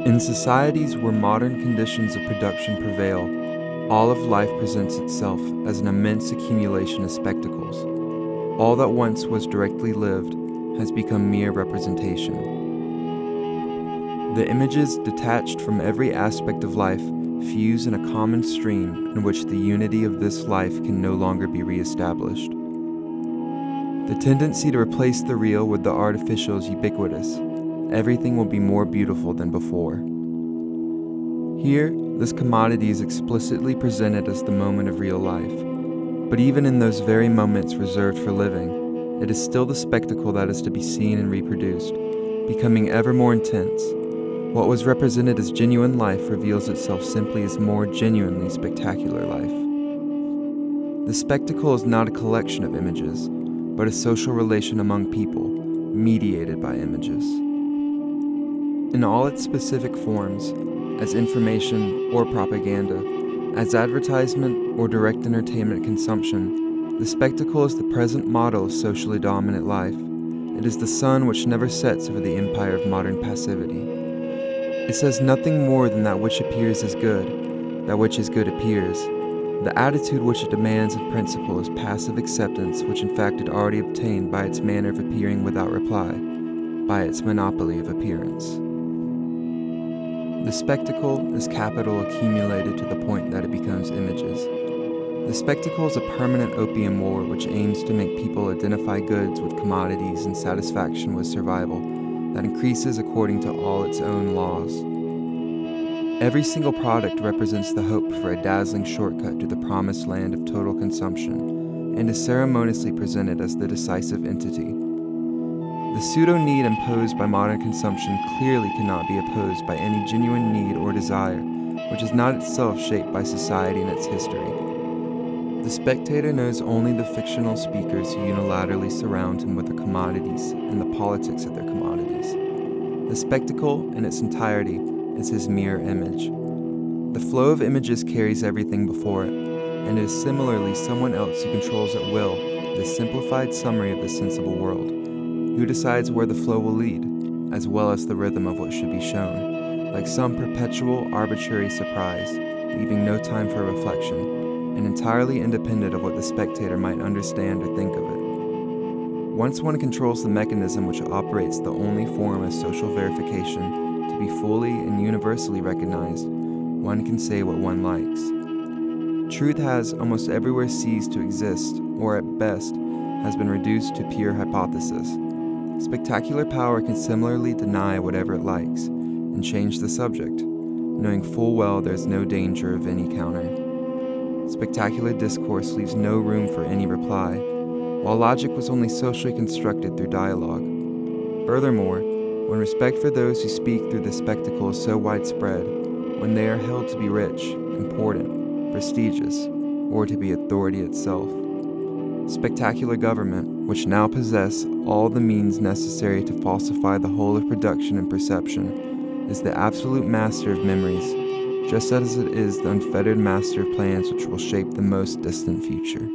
In societies where modern conditions of production prevail, all of life presents itself as an immense accumulation of spectacles. All that once was directly lived has become mere representation. The images detached from every aspect of life fuse in a common stream in which the unity of this life can no longer be reestablished. The tendency to replace the real with the artificial is ubiquitous. Everything will be more beautiful than before. Here, this commodity is explicitly presented as the moment of real life. But even in those very moments reserved for living, it is still the spectacle that is to be seen and reproduced, becoming ever more intense. What was represented as genuine life reveals itself simply as more genuinely spectacular life. The spectacle is not a collection of images, but a social relation among people, mediated by images. In all its specific forms, as information or propaganda, as advertisement or direct entertainment consumption, the spectacle is the present model of socially dominant life. It is the sun which never sets over the empire of modern passivity. It says nothing more than that which appears is good, that which is good appears. The attitude which it demands in principle is passive acceptance, which in fact it already obtained by its manner of appearing without reply, by its monopoly of appearance. The spectacle is capital accumulated to the point that it becomes images. The spectacle is a permanent opium war which aims to make people identify goods with commodities and satisfaction with survival, that increases according to all its own laws. Every single product represents the hope for a dazzling shortcut to the promised land of total consumption, and is ceremoniously presented as the decisive entity. The pseudo-need imposed by modern consumption clearly cannot be opposed by any genuine need or desire, which is not itself shaped by society and its history. The spectator knows only the fictional speakers who unilaterally surround him with their commodities and the politics of their commodities. The spectacle, in its entirety, is his mere image. The flow of images carries everything before it, and it is similarly someone else who controls at will the simplified summary of the sensible world, who decides where the flow will lead, as well as the rhythm of what should be shown, like some perpetual arbitrary surprise, leaving no time for reflection, and entirely independent of what the spectator might understand or think of it. Once one controls the mechanism which operates the only form of social verification to be fully and universally recognized, one can say what one likes. Truth has almost everywhere ceased to exist, or at best, has been reduced to pure hypothesis. Spectacular power can similarly deny whatever it likes, and change the subject, knowing full well there is no danger of any counter. Spectacular discourse leaves no room for any reply, while logic was only socially constructed through dialogue. Furthermore, when respect for those who speak through the spectacle is so widespread, when they are held to be rich, important, prestigious, or to be authority itself, spectacular government, which now possess all the means necessary to falsify the whole of production and perception, is the absolute master of memories, just as it is the unfettered master of plans which will shape the most distant future.